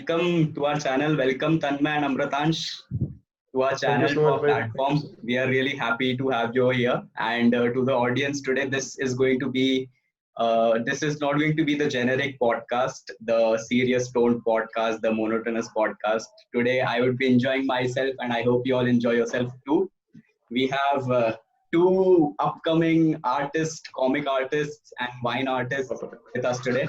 welcome to our channel. Welcome Tanmay and Amratansh to our Thank you channel, so to much, our bhai. platform. We are really happy to have you here. And to the audience today, this is going to be, this is not going to be the generic podcast, the serious toned podcast, the monotonous podcast. Today, I would be enjoying myself, and I hope you all enjoy yourself too. We have two upcoming artists, comic artists, and wine artists with us today.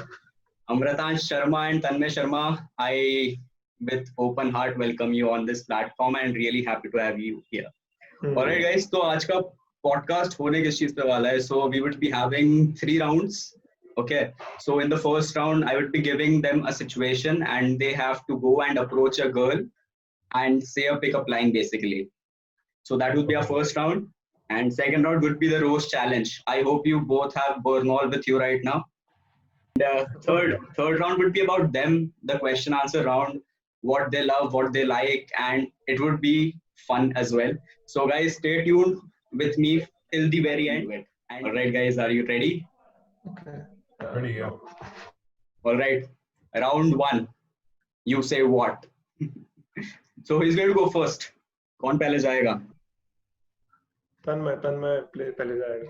Amratansh Sharma and Tanmay Sharma, I, with open heart, welcome you on this platform and really happy to have you here. Alright guys, तो आज का podcast होने किस चीज पे वाला है? So we would be having 3 rounds. Okay, so in the first round, I would be giving them a situation and they have to go and approach a girl and say a pickup line basically. So that would be our first round. And second round would be the roast challenge. I hope you both have Bernal with you right now. Third round would be about them, the question answer round, what they love, what they like, and it would be fun as well. So guys, stay tuned with me till the very end. And all right, guys, are you ready? Okay. Ready, yeah. All right, round 1. You say what? So who's going to go first? कौन पहले जाएगा? तन्मय पहले जाएगा.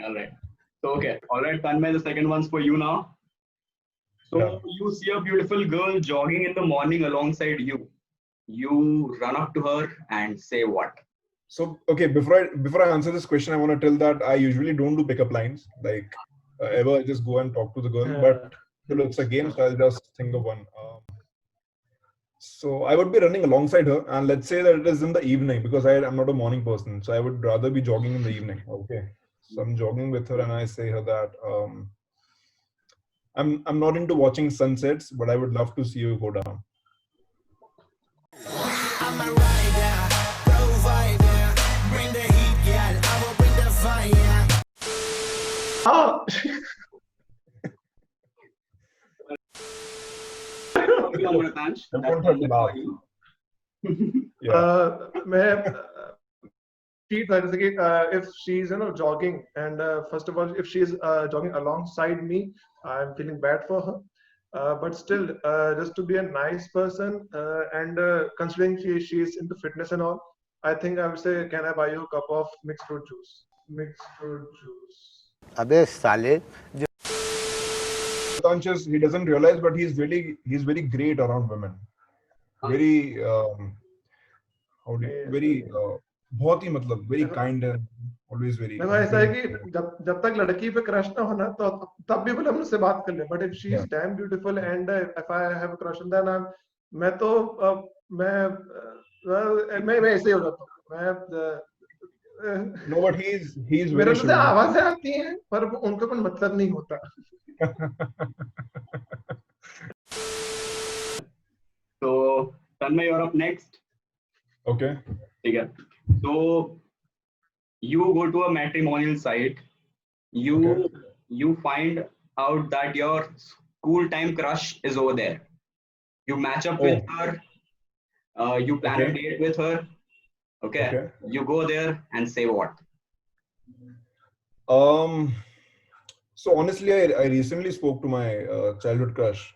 All right. So okay, all right, Tanmay, the second one's for you now. So Yeah. you see a beautiful girl jogging in the morning alongside you. You run up to her and say what? So okay, before I answer this question, I want to tell that I usually don't do pickup lines. Like ever, I just go and talk to the girl. Yeah. But it's a game, so I'll just think of one. So I would be running alongside her, and let's say that it is in the evening because I'm not a morning person, so I would rather be jogging in the evening. Okay, so I'm jogging with her, and I say her that I'm not into watching sunsets, but I would love to see you go down. I'm a rider, provider, bring the heat, girl, I will bring the fire. हाँ. Amratansh, I'm that's going to for laugh. you. Yeah. मैं cheat था जैसे कि if she's jogging and first of all if she's jogging alongside me, I'm feeling bad for her. But still, just to be a nice person and considering she's into fitness and all, I think I would say, can I buy you a cup of mixed fruit juice? Mixed fruit juice. अबे साले Conscious, he doesn't realize, but he's very great around women. Very बहुत ही मतलब very kind and always very. देखो ऐसा है कि जब तक लड़की पे क्रश ना होना तो तब भी बोले हम उससे बात कर ले. But if she is damn beautiful and if I have a crush on that, मैं तो मैं ऐसे ही हो जाता हूँ. No, but he's मेरे very से आवाजें आती हैं पर उनका कोई मतलब नहीं होता. So Tanmay, you're up next. Okay. ठीक है. So you go to a matrimonial site. You find out that your school time crush is over there. You match up with her. You plan a date with her. Okay. You go there and say what? So honestly, I recently spoke to my childhood crush.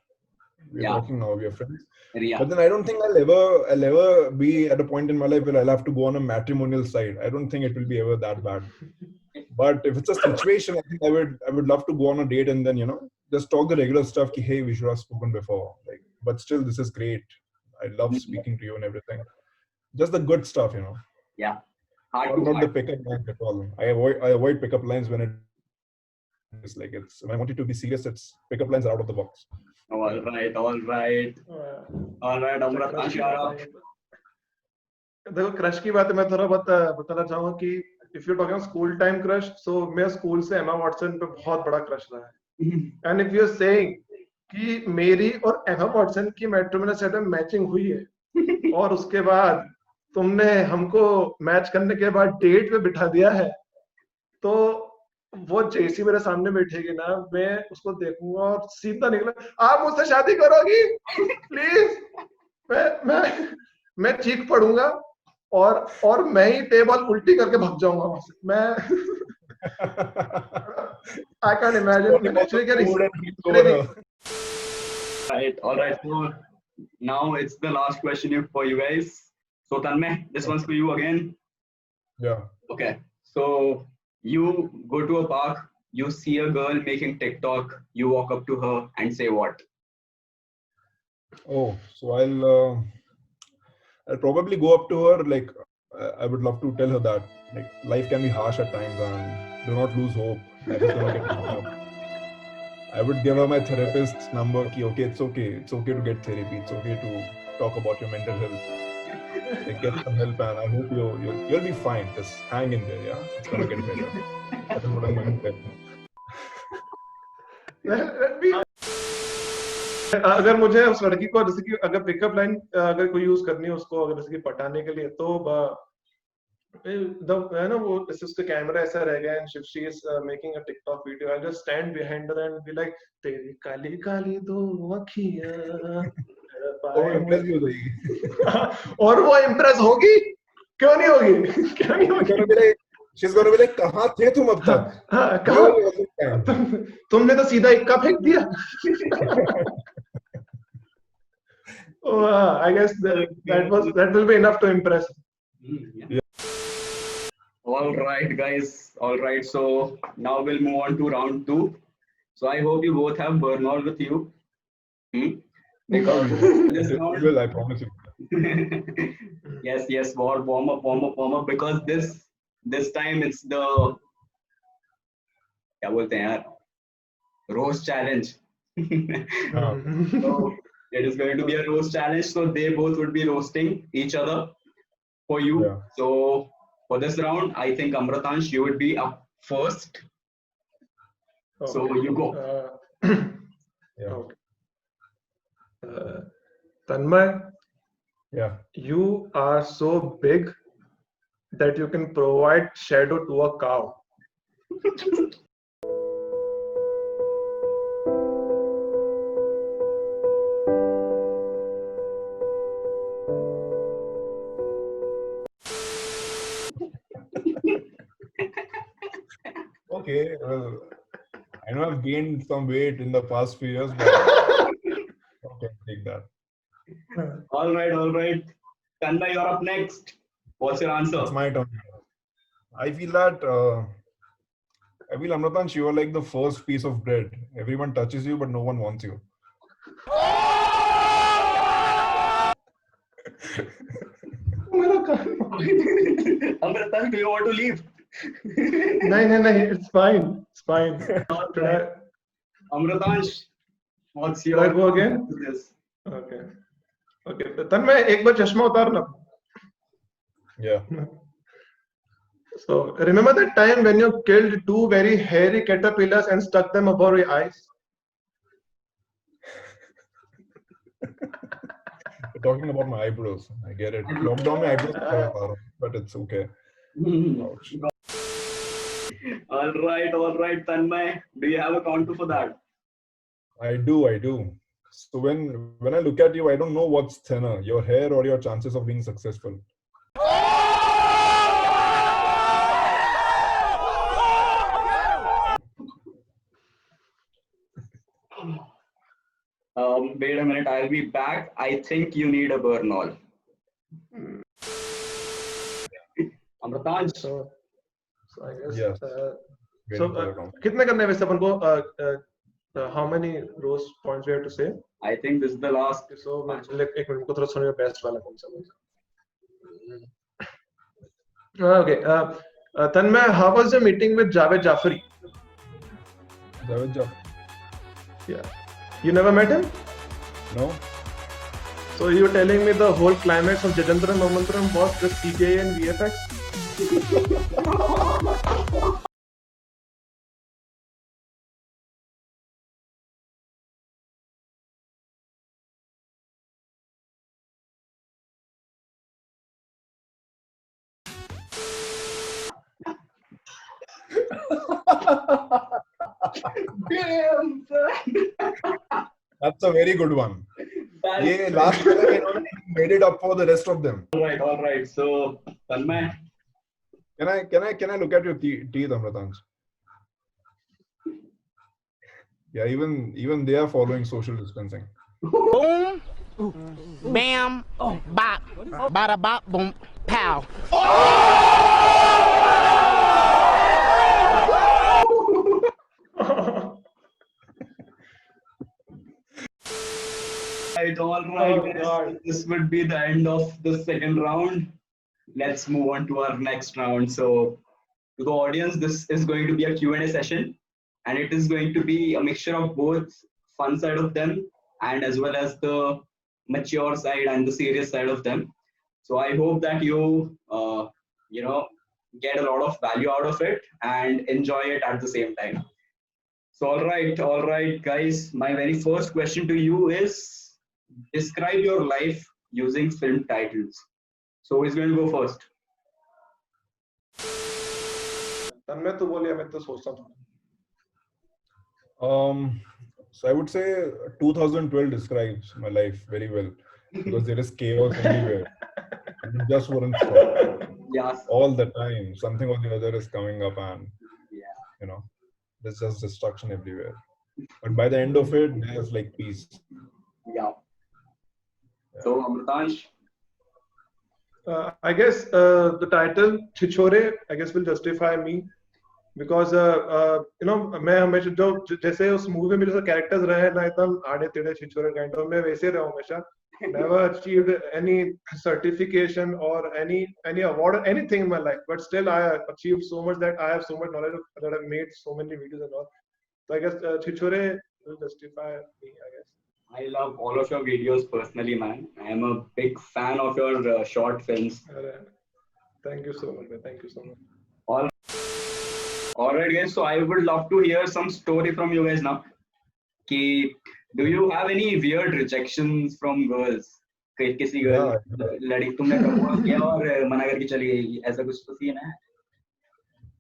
We're talking now. We're friends. Yeah. But then I don't think I'll ever be at a point in my life where I'll have to go on a matrimonial site. I don't think it will be ever that bad. But if it's a situation, I think I would love to go on a date and then just talk the regular stuff. Ki, hey, we should have spoken before. Like, but still, this is great. I love speaking to you and everything. Just the good stuff, Yeah. Not the pickup lines at all. I avoid pickup lines when it's like when I want it to be serious. It's pickup lines are out of the box. All right. Amratansh, you're up. देखो crush की बात है, मैं थोड़ा बहुत बताना चाहूंगा कि if you're talking school time crush, so मेरा स्कूल से एमा वॉटसन पे बहुत बड़ा क्रश रहा है. And if you're saying कि मेरी और एमा वॉटसन की मैट्रिमोनियल सेट में मैचिंग हुई है और उसके बाद तुमने हमको मैच करने के बाद डेट पे बिठा दिया है, तो वो जैसी मेरे सामने बैठेगी ना, मैं उसको देखूंगा और सीधा निकला, आप मुझसे शादी करोगी प्लीज. मैं चीख पड़ूंगा और मैं ही टेबल उल्टी करके भाग जाऊंगा वहां से. मैं I can't imagine. Right. All right. So now it's the last question for you guys. So Tanmay, this one's for you again. Yeah. Okay. So you go to a park, you see a girl making TikTok, you walk up to her and say what? Oh, so I'll probably go up to her. Like, I would love to tell her that like life can be harsh at times, and do not lose hope. Life is gonna get better. I would give her my therapist's number. Okay, it's okay to get therapy. It's okay to talk about your mental health. Like, get some help, and I hope you'll be fine. Just hang in there. Yeah, it's gonna get better. That is what I'm going to tell you. अगर मुझे उस लड़की को जैसे कि अगर pickup line अगर कोई यूज करनी है उसको अगर जैसे कि पटाने के लिए तो है ना वो जैसे उसका कैमरा ऐसा रहेगा and she is making a TikTok video I just stand behind her and be like तेरी काली काली दो अखियां वो impress भी हो जाएगी. और वो इम्प्रेस होगी क्यों नहीं होगी क्यों नहीं होगी She's gonna be like, कहाँ थे तुम अब तक? हाँ कहाँ तुमने तो सीधा इक्का फेंक दिया. Oh, I guess that will be enough to impress. Yeah. All right, guys. All right. So now we'll move on to round 2. So I hope you both have Bernal with you. Because this round, Well, I promise you. yes, warm up. Because this time it's the क्या बोलते हैं यार roast challenge. So it is going to be a roast challenge. So they both would be roasting each other for you. Yeah. So for this round, I think Amritansh, you would be up first. Okay. So you go. Yeah. Okay. Tanmay, Yeah. you are so big that you can provide shadow to a cow. Okay. Well, I know I've gained some weight in the past few years, but okay, take that. All right. Tanmay, you're up next. What's your answer? It's my turn. I feel that Amritansh, you are like the first piece of bread. Everyone touches you, but no one wants you. Amritansh, do you want to leave? No, it's fine. It's fine. Amritansh, what's Should your I go again? Yes. Okay. Tanmay, एक बार चश्मा उतार ना. Yeah. So remember that time when you killed 2 very hairy caterpillars and stuck them above your eyes? You're talking about my eyebrows. I get it. Lockdown my eyebrows, but it's okay. Ouch. All right, Tanmay. Do you have a counter for that? I do. So when I look at you, I don't know what's thinner, your hair or your chances of being successful. Wait a minute, I'll be back. I think you need a Bernal. Amritansh. So I guess. Yes. So कितने करने हैं वैसे अपन को? How many roast points we have to say? I think this is the last. So एक minute को थोड़ा सुनिए best वाला कौन सा? Okay. Tanmay, how was your meeting with Javed Jafri? Javed Jafri? Yeah. You never met him? No. So you're telling me the whole climax of Jajantram Mamantram was just CGI and VFX? Damn, That's a very good one. Yeah, last year made it up for the rest of them. All right. So, Tanmay. Can I look at your teeth, Amritansh? Yeah, even they are following social distancing. Boom, bam, bop, bada bop, boom, pow. Right, all Oh, right. God. This would be the end of the second round. Let's move on to our next round. So, to the audience, this is going to be a Q&A session, and it is going to be a mixture of both fun side of them and as well as the mature side and the serious side of them. So, I hope that you know, get a lot of value out of it and enjoy it at the same time. So, all right, guys. My very first question to you is describe your life using film titles. So, who's going to go first? तन्मय तो बोलिए मैं तो सोचता था So I would say 2012 describes my life very well because there is chaos everywhere. It just wouldn't stop. Yes. All the time, something or the other is coming up, and Yeah. there's just destruction everywhere. But by the end of it, there's like peace. Yeah. So, Amritansh. I guess the title Chichore I guess will justify me because मैं हमेशा जो जैसे उस movie में जैसे characters रहे हैं ना एकदम आड़े टेढ़े छिछोरे काइंड ऑफ मैं वैसे रहा हूँ हमेशा never achieved any certification or any award or anything in my life but still I achieved so much that I have so much knowledge that I've made so many videos and all so I guess Chichore will justify me I guess I love all of your videos personally, man. I am a big fan of your short films. thank you so much man. Thank you so much All right, guys. So I would love to hear some story from you guys now. कि do you have any weird rejections from girls? किसी girl लड़की तुमने propose किया और मना करके चली गई ऐसा कुछ तो सीन है?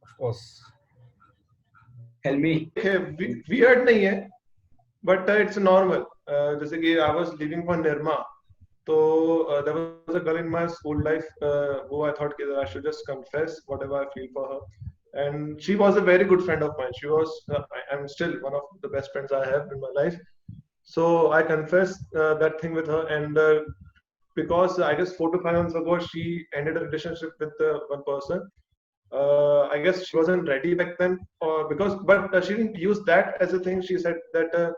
Of course. Tell me. weird नहीं है but it's normal जैसे कि I was living for Nirma so there was a girl in my school life who I thought that I should just confess whatever I feel for her and she was a very good friend of mine she was I'm still one of the best friends I have in my life so I confessed that thing with her and because I guess 4 to 5 months ago she ended a relationship with one person I guess she wasn't ready back then, but she didn't use that as a thing. She said that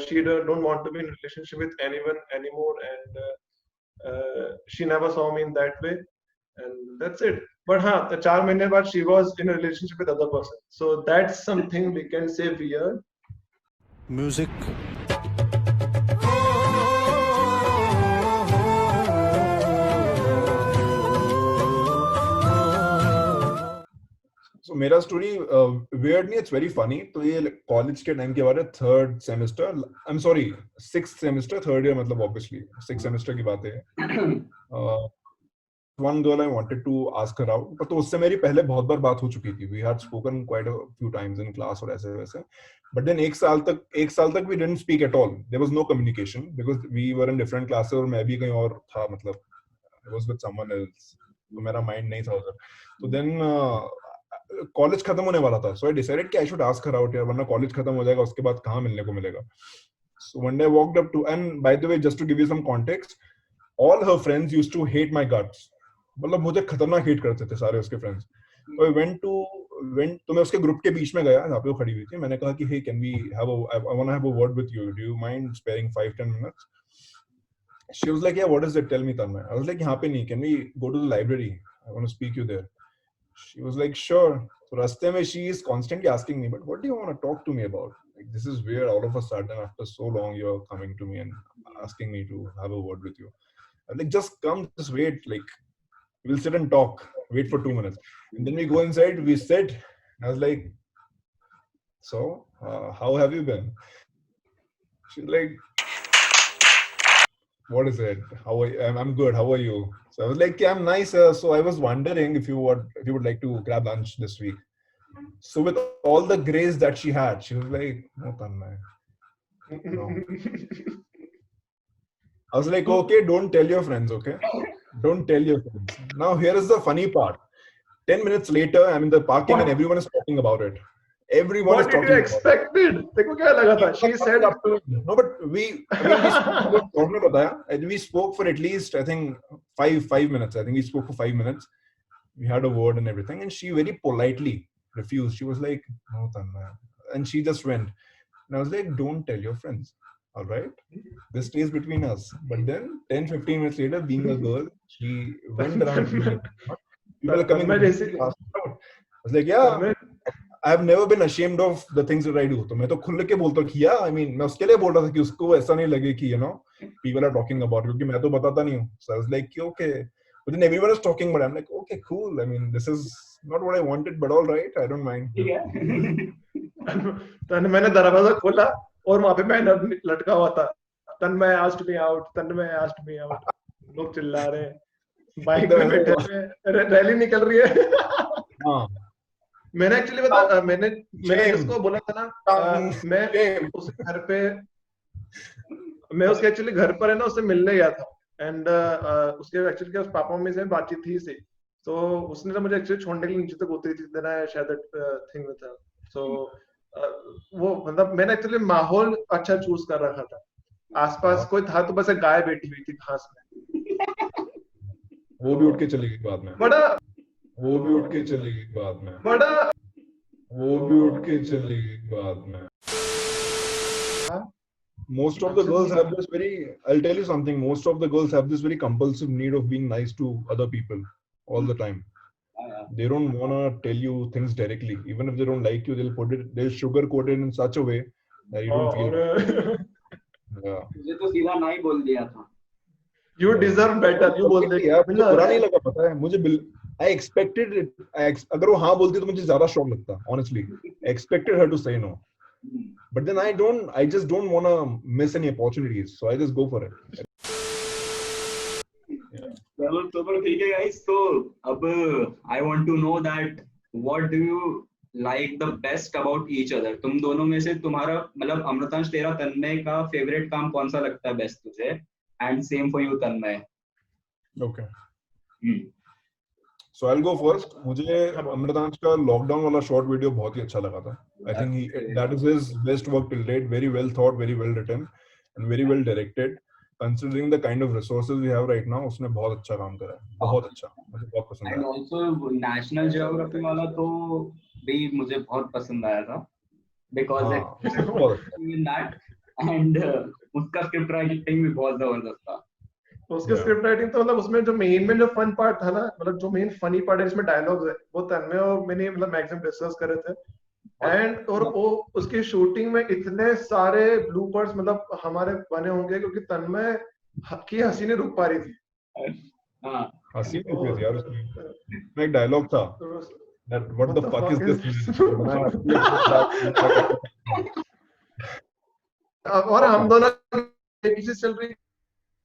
she don't want to be in a relationship with anyone anymore, and she never saw me in that way, and that's it. But 4 months baad she was in a relationship with other person, so that's something we can say weird. Music. So मेरा story weird नहीं, it's very funny. तो ये college के time के बारे में third semester, I'm sorry, sixth semester, third year मतलब obviously sixth semester की बात है. One girl I wanted to ask her out, but तो उससे मेरी पहले बहुत बार बात हो चुकी थी. We had spoken quite a few times in class और ऐसे वैसे. But then एक साल तक we didn't speak at all. There was no communication because we were in different classes और मैं भी कहीं और था मतलब I was with someone else. तो मेरा mind नहीं था उधर. So then कॉलेज खत्म होने वाला था, so I decided कि I should ask her out यार, वरना कॉलेज खत्म हो जाएगा उसके बाद कहाँ मिलने को मिलेगा. So one day I walked up to, and by the way, just to give you some context, all her friends used to hate my guts. मतलब मुझे खतरनाक hate करते थे सारे उसके friends. So I went तो मैं उसके ग्रुप के बीच में गया जहाँ पे वो खड़ी हुई थी. मैंने कहा कि hey, can we have I want to have a word with you. Do you mind sparing 5-10 minutes? She was like, yeah, what is it? Tell me, Tanmay. I was like, यहाँ पे नहीं. Can we go to the library? I want to speak you there. She was like, sure. So raste mein she is constantly asking me, but what do you want to talk to me about? Like, this is weird. All of a sudden, after so long, you're coming to me and asking me to have a word with you. I'm like, just come, just wait. Like, we'll sit and talk. Wait for 2 minutes. And then we go inside, we sit. I was like, so, how have you been? She's like, what is it? How are you? I'm good. How are you? So I was like, yeah, I'm nice. So I was wondering if you would like to grab lunch this week. So with all the grace that she had, she was like, no, Tanmay. No. I was like, okay, don't tell your friends, okay? Don't tell your friends. Now here is the funny part. 10 minutes later, I'm in the parking and everyone is talking about it. Everyone What is did you talking about it. expected? देखो क्या लगा था? She said, No, but we spoke, आपने बताया, we spoke for at least, I think, five minutes. I think we spoke for 5 minutes. We had a word and everything, and she very politely refused. She was like, "No, Tanmay," and she just went. And I was like, "Don't tell your friends, all right? This stays between us." But then 10-15 minutes later, being a girl, she went around telling everyone. People are coming. तन्मय जैसे I was like, "Yeah, Tanmay I have never been ashamed of the things that I do." तो मैं तो खुल के बोलता हूँ कि yeah, I mean, मैं उसके लिए बोल रहा था कि उसको ऐसा नहीं लगे कि people are talking about it, क्योंकि मैं तो बताता नहीं हूँ. So I was like, okay. But then everyone is talking, but I'm like, okay, cool. I mean, this is not what I wanted, but all right, I don't mind. तन्मय ने दरवाजा खोला और वहां पे मैं लटका हुआ था. तन्मय asked me out, तन्मय asked me out. लोग चिल्ला रहे हैं, बाइक पे बैठे हैं, रैली निकल रही है. हाँ. मैंने एक्चुअली बता मैंने इसको बोला था ना, मैं उसके घर पे एक्चुअली घर पर है ना उससे मिलने गया था. एंड उसके एक्चुअली क्या पापा मम्मी से बातचीत थी से, तो उसने तो मुझे एक्चुअली छोड़ने के लिए नीचे तक उतरी थी. Then I share that thing with her. So वो मतलब मैंने एक्चुअली माहौल अच्छा चूज कर रखा था. आसपास कोई था तो बस एक गाय बैठी हुई थी घास में. वो भी उठ के चली गई बाद में. वो भी उठ के चली गई बाद में. Most of the girls have this I'll tell you something, most of the girls have this very compulsive need of being nice to other people all the time. They don't want to tell you things directly. Even if they don't like you, they'll sugarcoat it in such a way that you don't feel it. Yeah. मुझे तो सीधा ना ही बोल दिया था. You deserve better. You बोल दे. मुझे बुरा नहीं लगा, पता है मुझे. I expected it. अगर वो हाँ बोलती तो मुझे ज्यादा शॉक लगता. Honestly, I expected her to say no. But then I just don't want to miss any opportunities, so I just go for it. चलो तो ठीक है guys. So अब I want to know that what do you like the best about each other? तुम दोनों में से तुम्हारा मतलब अमृतांश, तेरा तन्मय का फेवरेट काम कौन सा लगता है बेस्ट तुझे? And same for you Tanmay. Okay. So I'll go first. मुझे अमृतांश का लॉकडाउन वाला शॉर्ट वीडियो बहुत ही अच्छा लगा था. I think that is his best work till date. Very well thought, very well written, and very well directed. Considering the kind of resources we have right now, उसने बहुत अच्छा काम करा है. बहुत अच्छा. मुझे बहुत पसंद आया. And also National Geography वाला तो भी मुझे बहुत पसंद आया था. Because in that and उसका स्क्रिप्ट राइटिंग भी बहुत जबरदस्त था. उसके स्क्रिप्ट राइटिंग तो मतलब उसमें जो मेन जो फन पार्ट था ना, मतलब जो मेन फनी पार्ट है इसमें डायलॉग्स है, वो तन्मय और मैंने मतलब मैक्सिमम डिस्कस करे थे. एंड और वो उसकी शूटिंग में इतने सारे ब्लूपर्स मतलब हमारे बने होंगे क्योंकि तन्मय की हंसी नहीं रुक पा रही थी. हाँ हंसी रुक रही थी यार उसमें. एक डायलॉग था that what the fuck is this. और हम दोनों पीछे चल रही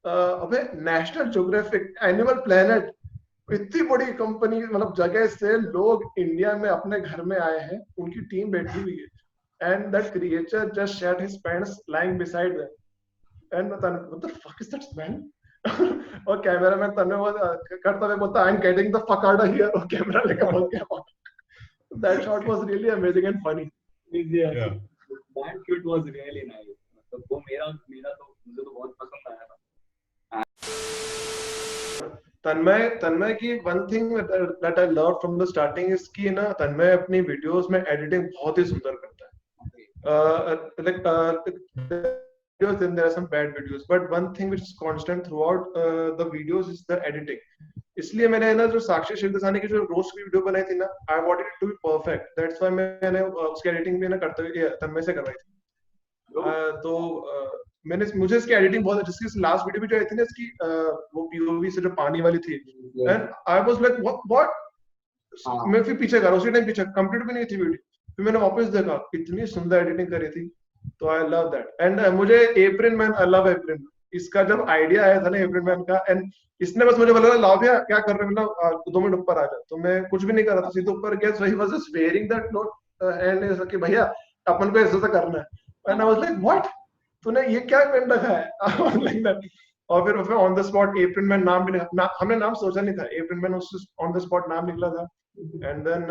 अबे नेशनल ज्योग्राफिक, एनिमल प्लेनेट, इतनी बड़ी कंपनी मतलब जगह से लोग इंडिया में अपने घर में आए हैं, उनकी टीम बैठी हुई है. And that creature just shared his pants lying beside them. And what the fuck is that man. और कैमरामैन तन्मय वो करता हुआ बोलता I am getting the fuck out of here, और कैमरा लेकर भाग गया. That shot was really amazing and funny. Yeah. That shoot was really nice. मतलब वो मेरा तो मुझे तो बहुत पसंद आया था. तन्मय की one thing that I love from the starting is कि ना तन्मय अपनी वीडियोस में एडिटिंग बहुत ही सुंदर करता है. like videos, then there are some bad videos, but one thing which is constant throughout the videos is the editing. इसलिए मैंने ना जो साक्षी शिवदासानी की जो रोस्ट की वीडियो बनाई थी ना, I wanted it to be perfect. That's why मैंने उसकी एडिटिंग भी ना करते हुए तन्मय से करवाई थी. तो मैंने मुझे इसकी एडिटिंग बहुत अच्छी, इसकी लास्ट वीडियो भी जो आई थी ना इसकी वो पीओवी से जो पानी वाली थी, and I was like what. मैं फिर पीछे कर उसी टाइम पीछे कंप्लीट भी नहीं थी वीडियो, फिर मैंने वापस देखा, इतनी सुंदर एडिटिंग करी थी. तो आई लव दैट. एंड मुझे April man, I love April. इसका जब आइडिया आया था ना एप्रिल मैन का, एंड इसने बस मुझे बोला लाभ भैया क्या कर रहे हो, मतलब 2 मिनट ऊपर आ जा. तो मैं कुछ भी नहीं कर रहा था, सीधे ऊपर गया. So he was just wearing that note and ऐसा कि भैया अपन को ऐसा करना है. And I was like what, तूने ये क्या पहन रखा है. Like that. और फिर on the spot April man नाम भी हमने नाम सोचा नहीं था, April man on the spot नाम निकला था. एंड देन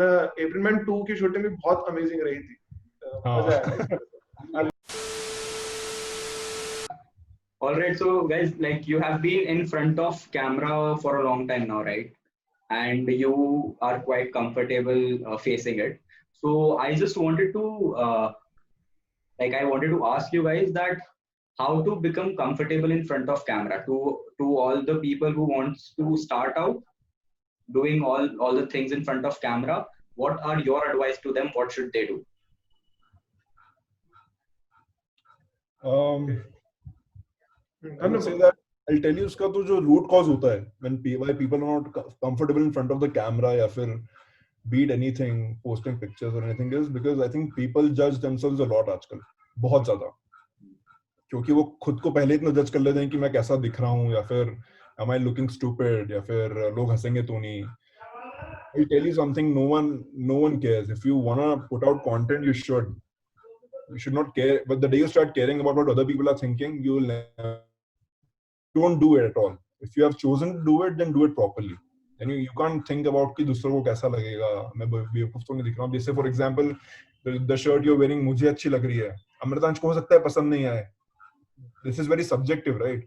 एप्रिल मैन 2 की शूटिंग भी बहुत अमेजिंग रही थी. मजा आया। All right, so guys, like you have been in front of camera for a long time now, right? And you are quite comfortable facing it. So I just wanted to, I wanted to ask you guys that how to become comfortable in front of camera to all the people who wants to start out doing all the things in front of camera. What are your advice to them? What should they do? I would say that I'll tell you उसका तो जो root cause होता है when why people are not comfortable in front of the camera या फिर be it anything posting pictures or anything is because I think people judge themselves a lot आजकल बहुत ज़्यादा क्योंकि वो खुद को पहले इतना जज कर लेते हैं कि मैं कैसा दिख रहा हूँ या फिर am I looking stupid या फिर लोग हंसेंगे तो नहीं. I'll tell you something, no one cares. If you wanna put out content, you should not care. But the day you start caring about what other people are thinking, you will don't do it at all. If you have chosen to do it, then do it properly. And you can't think about कि दूसरों को कैसा लगेगा, मैं बेवकूफ तो नहीं दिख रहा हूँ. जैसे for example, the shirt you're wearing मुझे अच्छी लग रही है. अमृतांश को हो सकता है पसंद नहीं आए. This is very subjective, right?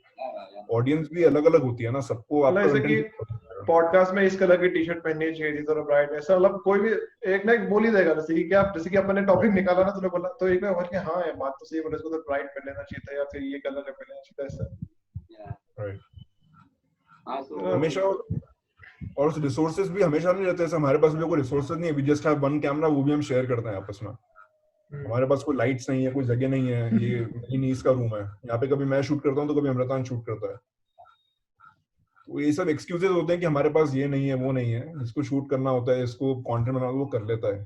Audience भी अलग-अलग होती है ना, सबको आपका जैसे कि पॉडकास्ट में इस कलर की टी-शर्ट पहननी चाहिए थोड़ा ब्राइट ऐसा मतलब कोई भी एक ना एक बोल ही देगा जैसे कि अपन ने टॉपिक निकाला ना तूने बोला तो एक ना बोल के हाँ ये बात तो सही बोले इसको तो ब्राइट पहन लेना चाहिए था या फिर ये कलर पहन लेना चाहिए था ऐसा. राइट. हमेशा और रिसोर्सेज भी हमेशा नहीं रहते. ऐसे हमारे पास भी कोई रिसोर्सेज नहीं है. We just have one camera, वो भी हम शेयर करते हैं आपस में. हमारे पास कोई लाइट्स नहीं है, कोई जगह नहीं है. ये नहीं इसका रूम है, यहाँ पे कभी मैं शूट करता हूँ तो कभी अमृतांश शूट करता है. तो ये सब एक्सक्यूजेस होते हैं कि हमारे पास ये नहीं है वो नहीं है. इसको शूट करना होता है, इसको कंटेंट बनाना वो कर लेता है.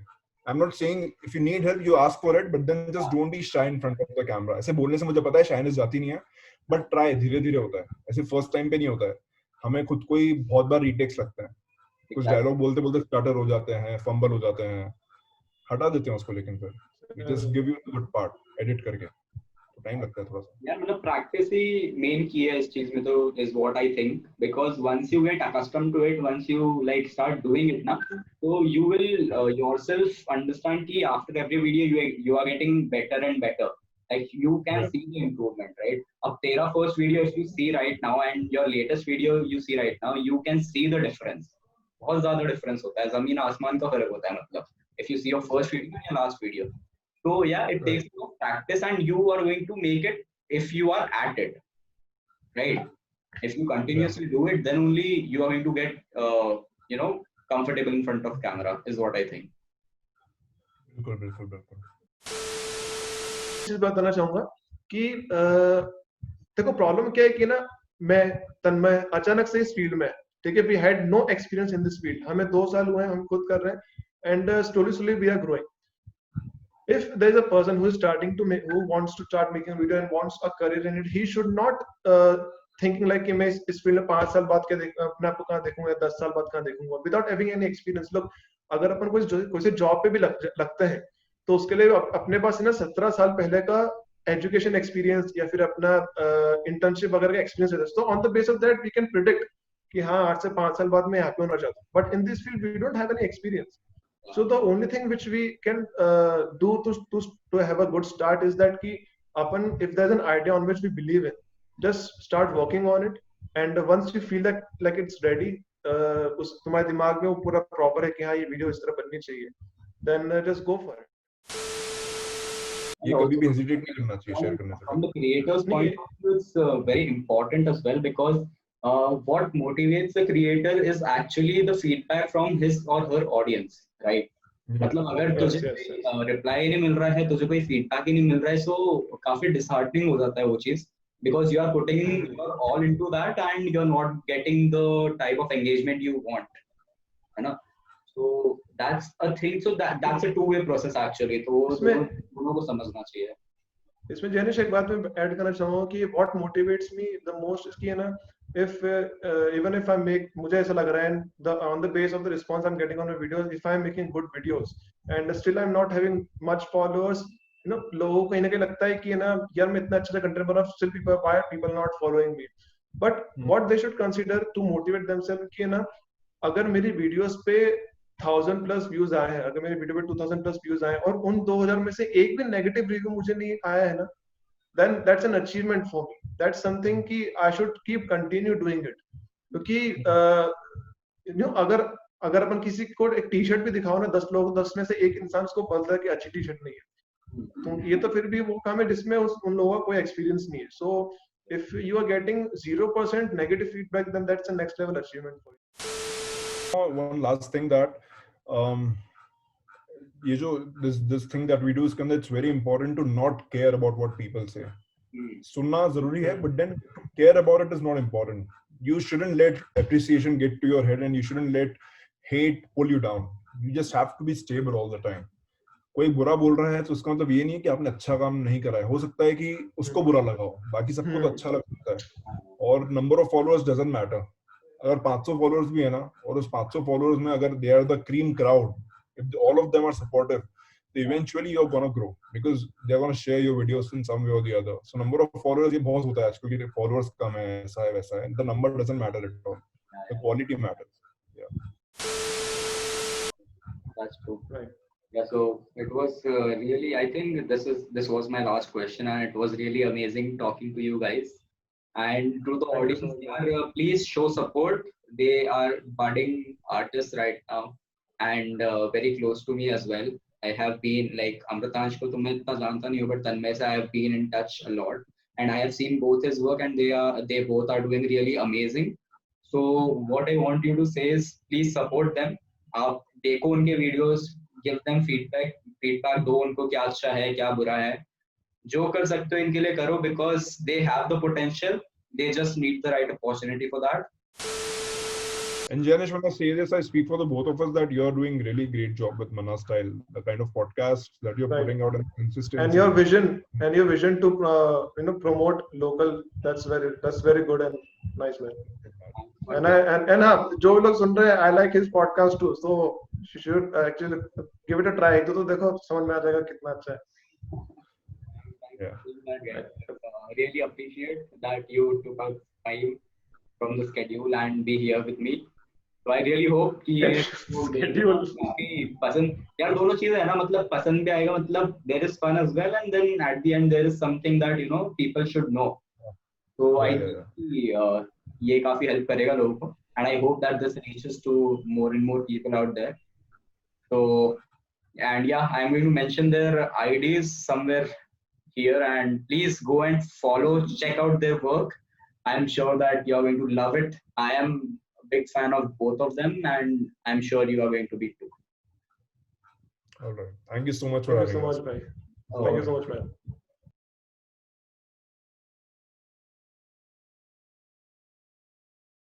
I am not saying if you need help you ask for it but then just don't be shy in front of the camera. ऐसे बोलने से मुझे पता है शाइनेस जाती नहीं है बट ट्राई, धीरे धीरे होता है. ऐसे फर्स्ट टाइम पे नहीं होता है. हमें खुद को ही बहुत बार रीटेक्स लगता है. कुछ डायलॉग बोलते बोलते स्टटर हो जाते हैं, फंबल हो जाते हैं, हटा देते हैं उसको. लेकिन फिर just give you the good part edit करके. टाइम लगता है थोड़ा सा. यार मतलब प्रैक्टिस ही मेन की है इस चीज में तो is what I think because once you get accustomed to it, once you like start doing it ना, तो यू विल योरसेल्फ अंडरस्टैंड कि after every video you are getting better and better. Like you can see the improvement, right? अब तेरा first video if you see right now and your latest video you see right now, you can see the difference. बहुत ज़्यादा difference होता है, ज़मीन आसमान का फर्क होता है. मतलब if you see your first video and your last video, so yeah, it takes practice and you are going to make it if you are at it, right? If you continuously do it, then only you are going to get comfortable in front of camera is what I think. बिल्कुल. चीज बताना चाहूंगा कि देखो problem क्या है कि ना मैं तन्मय अचानक से इस फील्ड में, ठीक है, we had no experience in this field. हमें 2 साल हुए हैं, हम खुद कर रहे हैं and slowly we are growing. If there is a person who is starting to make, who wants to start making video and wants a career in it, he should not thinking like कि मैं इस field में 5 साल बाद अपने आप को कहाँ देखूंगा, 10 साल बाद कहाँ देखूंगा, without having any experience. लोग अगर अपन कोई से जॉब पे भी लगते हैं तो उसके लिए अपने पास है ना 17 साल पहले का एजुकेशन एक्सपीरियंस या फिर अपना इंटर्नशिप वगैरह का एक्सपीरियंस रहता है. तो on the base of that we can predict कि हाँ 8 से 5 साल बाद मैं यहाँ पे होना चाहता हूँ. But in this field we don't have any experience. So the only thing which we can do to have a good start is that कि अपन if there's an idea on which we believe in, just start working on it and once you feel that like it's ready, उस तुम्हारे दिमाग में वो पूरा proper है कि हाँ ये वीडियो इस तरह बननी चाहिए, then just go for it. ये कभी भी हेजिटेट नहीं करना चाहिए शेयर करने से. From the creator's point of view, it's very important as well because what motivates the creator is actually the feedback from his or her audience, right? मतलब अगर तुझे रिप्लाई नहीं मिल रहा है, तुझे कोई फीडबैक ही नहीं मिल रहा है, so काफी डिसहार्टनिंग हो जाता है वो चीज because you are putting your all into that and you're not getting the type of engagement you want, है ना? So that's a thing. So that's a two-way process actually. तो दोनों को समझना चाहिए. इसमें जैनिश एक बात मैं ऐड करना चाहूँगा कि what motivates me the most is कि है ना, if even if I make, मुझे ऐसा लग रहा है on the base of the response I'm getting on my videos, if I'm making good videos and still I'm not having much followers, you know, लोगों को कहीं ना कहीं लगता है कि है ना यार मैं इतना अच्छा कंटेंट बना, still people not following me. But what they should consider to motivate themselves कि है ना, अगर मेरी वीडियोस पे 1000+ व्यूज आए हैं, अगर मेरे वीडियो पे 2000+ व्यूज आए और उन 2000 में से एक भी नेगेटिव रिव्यू मुझे नहीं आया है ना, then that's an achievement for me. That's something कि I should keep continue doing it. क्योंकि अगर अपन किसी को एक टी शर्ट भी दिखाओ ना, 10 में से एक इंसान उसको बोलता है कि अच्छी टी शर्ट नहीं है, तो ये तो फिर भी वो काम है जिसमें उन लोगों का कोई एक्सपीरियंस नहीं है. सो if you are getting 0% negative feedback, then that's a next level achievement for you. One last thing that ये जो this thing that we do इसके अंदर it's very important to not care about what people say. सुनना जरूरी है, but then to care about it is not important. You shouldn't let appreciation get to your head and you shouldn't let hate pull you down. You just have to be stable all the time. कोई बुरा बोल रहा है तो उसका मतलब ये नहीं है कि आपने अच्छा काम नहीं करा है. हो सकता है कि उसको बुरा लगा हो, बाकी सबको तो अच्छा लग सकता है. और number of followers doesn't matter. अगर 500 फॉलोअर्स भी है ना, और उस 500 फॉलोअर्स में अगर they are the cream crowd, if all of them are supportive, eventually you're gonna grow because they're gonna share your videos in some way or the other. So number of followers ये बहुत होता है आजकल कि followers कम है, ऐसा है वैसा है. The number doesn't matter at all. The quality matters. Yeah. That's true. Right. Yeah, so it was really, I think this was my last question, and it was really amazing talking to you guys. And to the audience, please show support. They are budding artists right now and very close to me as well. I have been like Amritansh ko to main itna janta nahi hu, but Tanmay se I have been in touch a lot, and I have seen both his work, and they both are doing really amazing. So what I want you to say is please support them. आप देखो उनके videos, give them feedback दो उनको क्या अच्छा है क्या बुरा है, जो कर सकते हो इनके लिए करो, because they have the potential, they just need the right opportunity for that. And Janish, when I say this, I speak for the both of us that you're doing really great job with Mana Style, the kind of podcasts that you're Right. putting out and consistency. And your vision to promote local, that's very good and nice, man. And हाँ, जो लोग सुन रहे हैं, I like his podcast too, so you should actually give it a try. तो देखो समझ में आ जाएगा कितना अच्छा है. Yeah. Really appreciate that you took out time from the schedule and be here with me. So I really hope कि ये Schedule. काफी पसंद, यार दोनों चीजें है ना, मतलब पसंद भी आएगा, मतलब there is fun as well, and then at the end there is something that people should know. So I think ये काफी help करेगा लोगों को, and I hope that this reaches to more and more people out there. So, and yeah, I'm going to mention their IDs somewhere here, and please go and follow, check out their work. I'm sure that you're going to love it. I am a big fan of both of them, and I'm sure you are going to be too. All right. Thank you so much for Thank you having so us. much, man. Thank you so much, man.